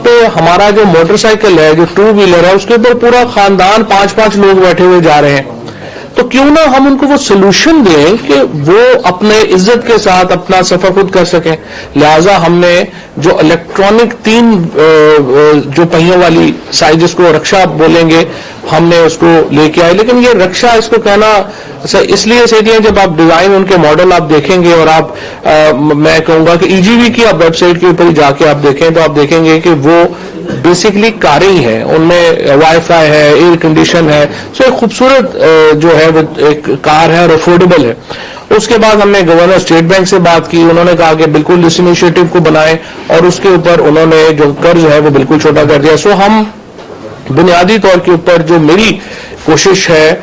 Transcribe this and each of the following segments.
پہ ہمارا جو موٹر سائیکل ہے, جو ٹو ویلر ہے, اس کے اوپر پورا خاندان 5 لوگ بیٹھے ہوئے جا رہے ہیں. تو کیوں نہ ہم ان کو وہ سولوشن دیں کہ وہ اپنے عزت کے ساتھ اپنا سفر خود کر سکیں. لہذا ہم نے جو الیکٹرانک 3 جو پہیوں والی سائز, جس کو رکشا بولیں گے, ہم نے اس کو لے کے آئے. لیکن یہ رکشا, اس کو کہنا اس لیے صحیح ہے, جب آپ ڈیزائن ان کے ماڈل آپ دیکھیں گے, اور آپ میں کہوں گا کہ ای جی وی کی آپ ویب سائٹ کے اوپر جا کے آپ دیکھیں تو آپ دیکھیں گے کہ وہ بیسکلی کاریں ہی ہیں. ان میں وائی فائی ہے, ایئر کنڈیشن ہے, سو ایک خوبصورت جو ہے وہ ایک کار ہے اور افورڈیبل ہے. اس کے بعد ہم نے گورنر اسٹیٹ بینک سے بات کی. انہوں نے کہا کہ بالکل اس انیشیٹو کو بنائیں, اور اس کے اوپر انہوں نے جو قرض ہے وہ بالکل چھوٹا کر دیا. سو ہم بنیادی طور کے اوپر جو میری کوشش ہے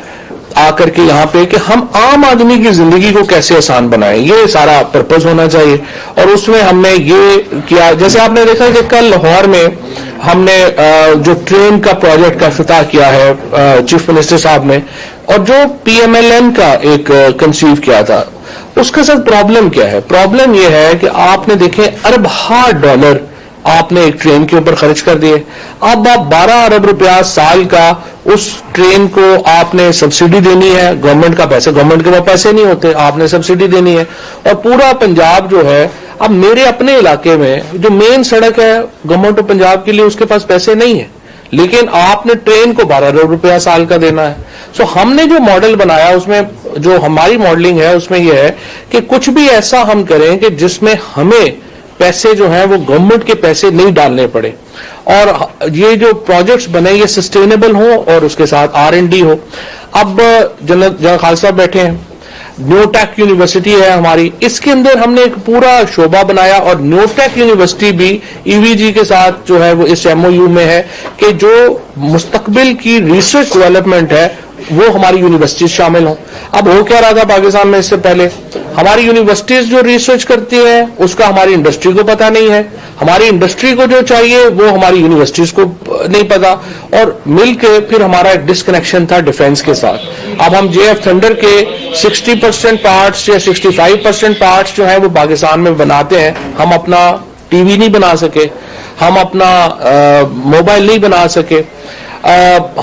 آ کر کے یہاں پہ کہ ہم عام آدمی کی زندگی کو کیسے آسان بنائیں, یہ سارا پرپز ہونا چاہیے. اور اس میں ہم نے یہ کیا, جیسے آپ نے دیکھا کہ کل لاہور میں ہم نے جو ٹرین کا پروجیکٹ کا افتتاح کیا ہے چیف منسٹر صاحب نے, اور جو پی ایم ایل این کا ایک کنسیو کیا تھا, اس کے ساتھ پرابلم کیا ہے؟ پرابلم یہ ہے کہ آپ نے دیکھیں $1 آپ نے ایک ٹرین کے اوپر خرچ کر دیے. اب آپ 12 ارب روپیہ سال کا اس ٹرین کو آپ نے سبسڈی دینی ہے. گورنمنٹ کا پیسے, گورنمنٹ کے پاس پیسے نہیں ہوتے, آپ نے سبسڈی دینی ہے. اور پورا پنجاب جو ہے, اب میرے اپنے علاقے میں جو مین سڑک ہے گورنمنٹ آف پنجاب کے لیے, اس کے پاس پیسے نہیں ہیں, لیکن آپ نے ٹرین کو 12 ارب روپیہ سال کا دینا ہے. سو ہم نے جو ماڈل بنایا, اس میں جو ہماری ماڈلنگ ہے اس میں یہ ہے کہ کچھ بھی ایسا ہم کریں کہ جس میں ہمیں پیسے جو ہیں وہ گورنمنٹ کے پیسے نہیں ڈالنے پڑے, اور یہ جو پروجیکٹس بنے یہ سسٹینیبل ہوں اور اس کے ساتھ R&D ہو. اب جنرل خالد صاحب بیٹھے ہیں, نیو ٹیک یونیورسٹی ہے ہماری, اس کے اندر ہم نے ایک پورا شعبہ بنایا, اور نیو ٹیک یونیورسٹی بھی ای وی جی کے ساتھ جو ہے وہ اس MOU میں ہے کہ جو مستقبل کی ریسرچ ڈیولپمنٹ ہے وہ ہماری یونیورسٹیز شامل ہوں. اب ہو کیا رہا تھا پاکستان میں اس سے پہلے, ہماری یونیورسٹیز جو ریسرچ کرتی ہیں اس کا ہماری انڈسٹری کو پتہ نہیں ہے, ہماری انڈسٹری کو جو چاہیے وہ ہماری یونیورسٹیز کو نہیں پتا, اور مل کے پھر ہمارا ایک ڈسکنیکشن تھا ڈیفنس کے ساتھ. اب ہم JF تھنڈر کے 60% پارٹس یا 65% پارٹس جو ہیں وہ پاکستان میں بناتے ہیں. ہم اپنا ٹی وی نہیں بنا سکے, ہم اپنا موبائل نہیں بنا سکے,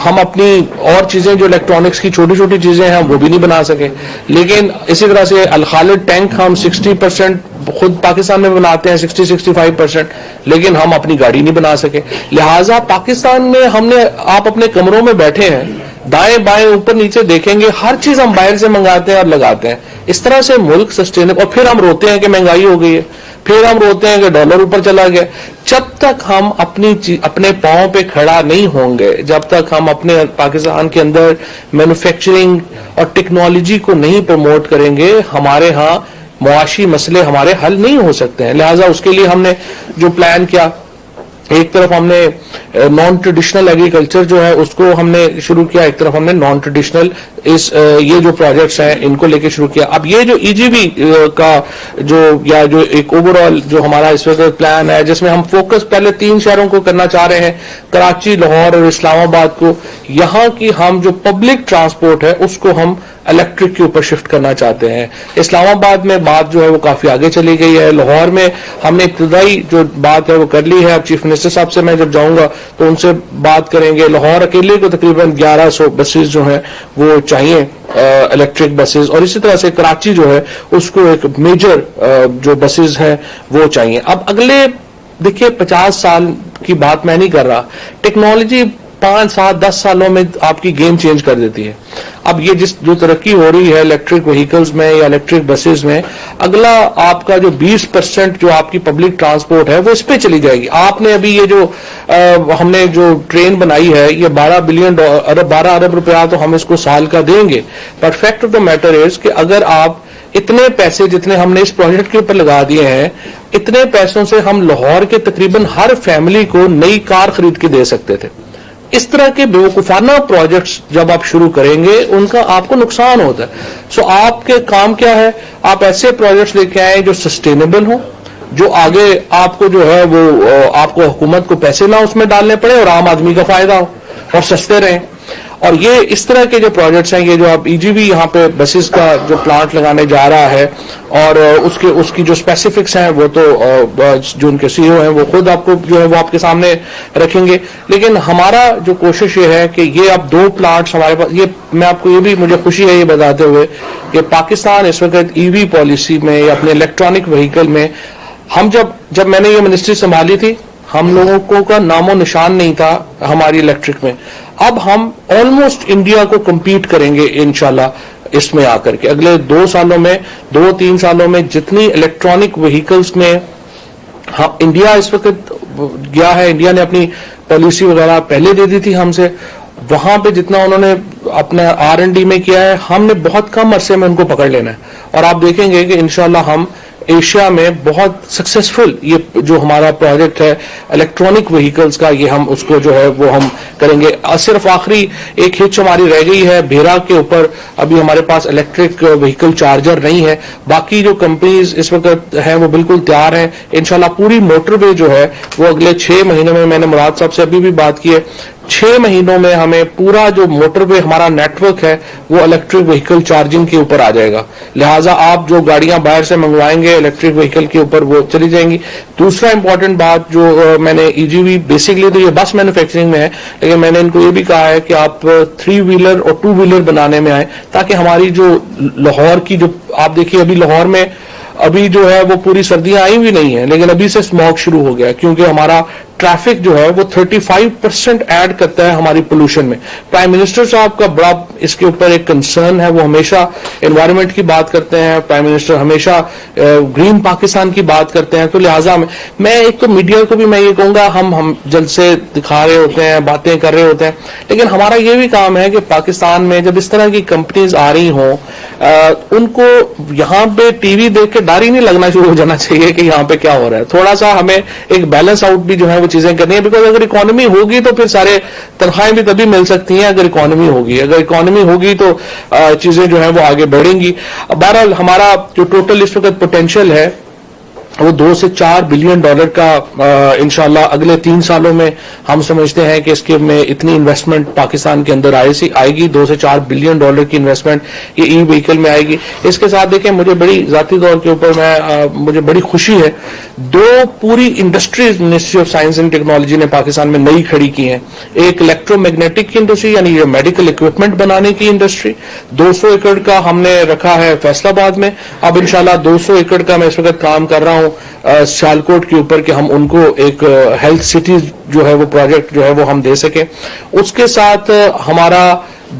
ہم اپنی اور چیزیں جو الیکٹرانکس کی چھوٹی چھوٹی چیزیں ہیں وہ بھی نہیں بنا سکے. لیکن اسی طرح سے الخالد ٹینک ہم 60% خود پاکستان میں بناتے ہیں, 60-65%, لیکن ہم اپنی گاڑی نہیں بنا سکے. لہٰذا پاکستان میں ہم نے, آپ اپنے کمروں میں بیٹھے ہیں, دائیں بائیں اوپر نیچے دیکھیں گے ہر چیز ہم باہر سے منگاتے ہیں اور لگاتے ہیں. اس طرح سے ملک سسٹینیبل, اور پھر ہم روتے ہیں کہ مہنگائی ہو گئی ہے, پھر ہم روتے ہیں کہ ڈالر اوپر چلا گیا. جب تک ہم اپنے پاؤں پہ کھڑا نہیں ہوں گے, جب تک ہم اپنے پاکستان کے اندر مینوفیکچرنگ اور ٹیکنالوجی کو نہیں پروموٹ کریں گے, ہمارے ہاں معاشی مسئلے ہمارے حل نہیں ہو سکتے ہیں. لہٰذا اس کے لیے ہم نے جو پلان کیا, ایک طرف ہم نے نان ٹریڈیشنل ایگریکلچر جو ہے اس کو ہم نے شروع کیا, ایک طرف ہم نے نان ٹریڈیشنل یہ جو پروجیکٹس ہیں ان کو لے کے شروع کیا. اب یہ جو ای جی وی کا جو ایک اوور آل جو ہمارا اس وقت پلان ہے, جس میں ہم فوکس پہلے 3 شہروں کو کرنا چاہ رہے ہیں, کراچی, لاہور اور اسلام آباد کو. یہاں کی ہم جو پبلک ٹرانسپورٹ ہے اس کو ہم الیکٹرک کے اوپر شفٹ کرنا چاہتے ہیں. اسلام آباد میں بات جو ہے وہ کافی آگے چلی گئی ہے. لاہور میں ہم نے ابتدائی جو بات ہے وہ کر لی ہے. اب چیف منسٹر صاحب سے میں جب جاؤں گا تو ان سے بات کریں گے. لاہور اکیلے کو تقریباً 1100 بسز جو ہیں وہ چاہیے, الیکٹرک بسز, اور اسی طرح سے کراچی جو ہے اس کو ایک میجر جو بسز ہیں وہ چاہیے. اب اگلے دیکھیے 50 سال کی بات میں نہیں کر رہا, ٹیکنالوجی 5, 7, 10 سالوں میں آپ کی گیم چینج کر دیتی ہے. اب یہ جو ترقی ہو رہی ہے الیکٹرک وہیکلز میں یا الیکٹرک بسز میں, اگلا آپ کا جو 20% جو آپ کی پبلک ٹرانسپورٹ ہے وہ اس پہ چلی جائے گی. آپ نے ابھی یہ جو ہم نے جو ٹرین بنائی ہے یہ 12 ارب روپیہ تو ہم اس کو سال کا دیں گے, but fact of the matter is کہ اگر آپ اتنے پیسے جتنے ہم نے اس پروجیکٹ کے اوپر لگا دیے ہیں, اتنے پیسوں سے ہم لاہور کے تقریباً ہر فیملی کو نئی کار خرید کے دے سکتے تھے. اس طرح کے بیوقوفانہ پروجیکٹس جب آپ شروع کریں گے ان کا آپ کو نقصان ہوتا ہے. سو آپ کے کام کیا ہے, آپ ایسے پروجیکٹس لے کے آئیں جو سسٹینیبل ہوں, جو آگے آپ کو جو ہے وہ آپ کو حکومت کو پیسے نہ اس میں ڈالنے پڑے اور عام آدمی کا فائدہ ہو اور سستے رہیں. اور یہ اس طرح کے جو پروجیکٹس ہیں, یہ جو اب EGV یہاں پہ بسز کا جو پلانٹ لگانے جا رہا ہے, اور اس کی جو اسپیسیفکس ہیں وہ تو جو ان کے CEO ہیں وہ خود آپ کو جو ہے وہ آپ کے سامنے رکھیں گے. لیکن ہمارا جو کوشش یہ ہے کہ یہ اب 2 پلانٹس ہمارے پاس, یہ میں آپ کو یہ بھی مجھے خوشی ہے یہ بتاتے ہوئے کہ پاکستان اس وقت EV پالیسی میں یا اپنے الیکٹرانک وہیکل میں, ہم جب میں نے یہ منسٹری سنبھالی تھی, ہم لوگوں کا نام و نشان نہیں تھا ہماری الیکٹرک میں. اب ہم آلموسٹ انڈیا کو کمپیٹ کریں گے انشاءاللہ اس میں آ کر کے. اگلے 2 سالوں میں 2-3 سالوں میں جتنی الیکٹرانک وہیکلز میں انڈیا اس وقت گیا ہے, انڈیا نے اپنی پالیسی وغیرہ پہلے دے دی تھی ہم سے, وہاں پہ جتنا انہوں نے اپنا R&D میں کیا ہے, ہم نے بہت کم عرصے میں ان کو پکڑ لینا ہے. اور آپ دیکھیں گے کہ انشاءاللہ ہم ایشیا میں بہت سکسیسفل یہ جو ہمارا پروجیکٹ ہے الیکٹرانک وہیکلز کا, یہ ہم اس کو جو ہے وہ ہم کریں گے. صرف آخری ایک ہچ ہماری رہ گئی ہے بھیرا کے اوپر, ابھی ہمارے پاس الیکٹرک وہیکل چارجر نہیں ہے. باقی جو کمپنیز اس وقت ہیں وہ بالکل تیار ہیں. انشاءاللہ پوری موٹر وے جو ہے وہ اگلے 6 مہینوں میں نے مراد صاحب سے ابھی بھی بات کی ہے, 6 مہینوں میں ہمیں پورا جو موٹر وے ہمارا نیٹ ورک ہے وہ الیکٹرک وہیکل چارجنگ کے اوپر آ جائے گا. لہٰذا آپ جو گاڑیاں باہر سے منگوائیں گے الیکٹرک وہیکل کے اوپر وہ چلی جائیں گی. دوسرا امپورٹنٹ بات جو میں نے EGV بیسکلی تو یہ بس مینوفیکچرنگ میں ہے, لیکن میں نے ان کو یہ بھی کہا ہے کہ آپ 3 ویلر اور 2 ویلر بنانے میں آئیں, تاکہ ہماری جو لاہور کی جو آپ دیکھیے ابھی لاہور میں ابھی جو ہے وہ پوری سردیاں آئی بھی نہیں ہیں, لیکن ابھی سے اسموگ شروع ہو گیا کیونکہ ہمارا ٹریفک جو ہے وہ 35% ایڈ کرتا ہے ہماری پولوشن میں. پرائم منسٹر صاحب کا بڑا اس کے اوپر ایک کنسرن ہے, وہ ہمیشہ انوائرمنٹ کی بات کرتے ہیں, پرائم منسٹر ہمیشہ گرین پاکستان کی بات کرتے ہیں. تو لہٰذا میں ایک تو میڈیا کو بھی میں یہ کہوں گا, ہم جلد سے دکھا رہے ہوتے ہیں, باتیں کر رہے ہوتے ہیں, لیکن ہمارا یہ بھی کام ہے کہ پاکستان میں جب اس طرح کی کمپنیز آ رہی ہوں ان کو یہاں پہ ٹی وی دیکھ کے ڈر ہی نہیں لگنا شروع ہو جانا چاہیے کہ یہاں پہ کیا ہو رہا ہے. تھوڑا سا ہمیں ایک بیلنس آؤٹ بھی جو ہے وہ چیزیں کرنی ہے, بیکاز اگر اکانومی ہوگی تو پھر سارے تنخواہیں بھی تبھی مل سکتی ہیں اگر اکانومی ہوگی. اگر اکانومی ہوگی تو چیزیں جو ہیں وہ آگے بڑھیں گی. بہرحال ہمارا جو ٹوٹل اس وقت پوٹینشیل ہے وہ $2 سے $4 بلین کا انشاءاللہ اگلے 3 سالوں میں ہم سمجھتے ہیں کہ اس کے میں اتنی انویسٹمنٹ پاکستان کے اندر آئے گی. $2 سے $4 بلین کی انویسٹمنٹ یہ ای وہیکل میں آئے گی. اس کے ساتھ دیکھیں مجھے بڑی ذاتی طور کے اوپر مجھے بڑی خوشی ہے, 2 پوری industries ministry of science and technology نے پاکستان میں نئی کھڑی کی ہیں. ایک الیکٹرو میگنیٹک کی انڈسٹری یعنی یہ میڈیکل اکوپمنٹ بنانے کی انڈسٹری, 200 ایکڑ کا ہم نے رکھا ہے فیصل آباد میں. اب انشاءاللہ 200 ایکڑ کا میں اس وقت کام کر رہا ہوں سیالکوٹ کے اوپر کہ ہم ان کو ایک ہیلتھ سٹی جو ہے وہ پروجیکٹ جو ہے وہ ہم دے سکیں. اس کے ساتھ ہمارا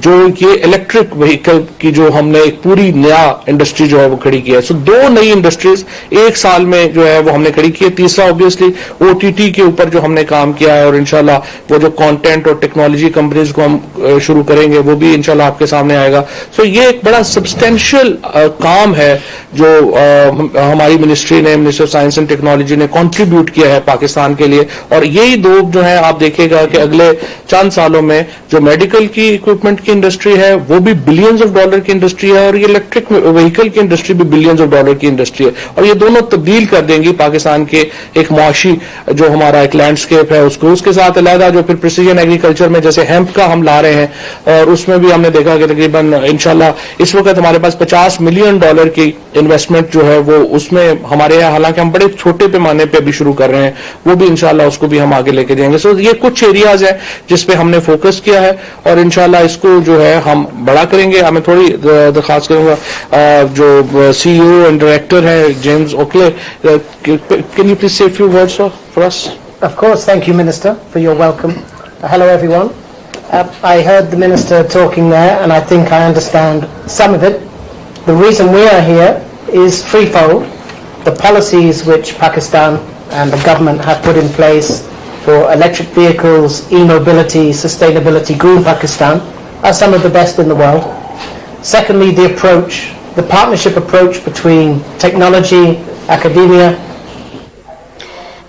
جو یہ الیکٹرک وہیکل کی جو ہم نے ایک پوری نیا انڈسٹری جو ہے وہ کھڑی کی ہے. سو 2 نئی انڈسٹریز 1 سال میں جو ہے وہ ہم نے کھڑی کی ہے. تیسرا اوبیسلی OTT کے اوپر جو ہم نے کام کیا ہے, اور انشاءاللہ وہ جو کانٹینٹ اور ٹیکنالوجی کمپنیز کو ہم شروع کریں گے وہ بھی انشاءاللہ آپ کے سامنے آئے گا. سو یہ ایک بڑا سبسٹینشیل کام ہے جو ہماری منسٹری نے, ministry of science and technology نے کنٹریبیوٹ کیا ہے پاکستان کے لیے. اور یہی 2 جو ہیں آپ دیکھے گا کہ اگلے چند سالوں میں جو میڈیکل کی اکوپمنٹ کی انڈسٹری ہے وہ بھی بلینز آف ڈالر کی انڈسٹری ہے, اور یہ الیکٹرک وہیکل کی انڈسٹری بھی بلینز آف ڈالر کی انڈسٹری ہے. اور یہ دونوں تبدیل کر دیں گی پاکستان کے ایک معاشی جو ہمارا ایک لینڈسکیپ ہے اس کو. اس کے ساتھ علیحدہ جو پھر پریسیجن ایگریکلچر میں جیسے ہیمپ کا ہم لا رہے ہیں, اور اس میں بھی ہم نے دیکھا کہ تقریباً انشاءاللہ اس وقت ہمارے پاس $50 ملین کی انویسٹمنٹ جو ہے وہ اس میں ہمارے یہاں, حالانکہ ہم بڑے چھوٹے پیمانے پہ بھی شروع کر رہے ہیں, وہ بھی انشاءاللہ اس کو بھی ہم آگے لے کے جائیں گے. سو یہ کچھ ایریاز ہیں جس پہ ہم نے فوکس کیا ہے, اور انشاءاللہ اس کو جو ہے ہم بڑا کریں گے. میں تھوڑی درخواست کروں گا جو CEO اینڈ ڈائریکٹر ہیں جیمز اوکلے, کین یو پلیز سے few words for us? Of course, thank you, Minister, for your welcome. Hello, everyone. I heard the Minister talking there, and I think I understand some of it. The reason we are here is threefold. The policies which Pakistan and the government have put in place for electric vehicles, e-mobility, sustainability, green Pakistan are some of the best in the world. Secondly, the approach, the partnership approach between technology, academia.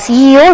CEO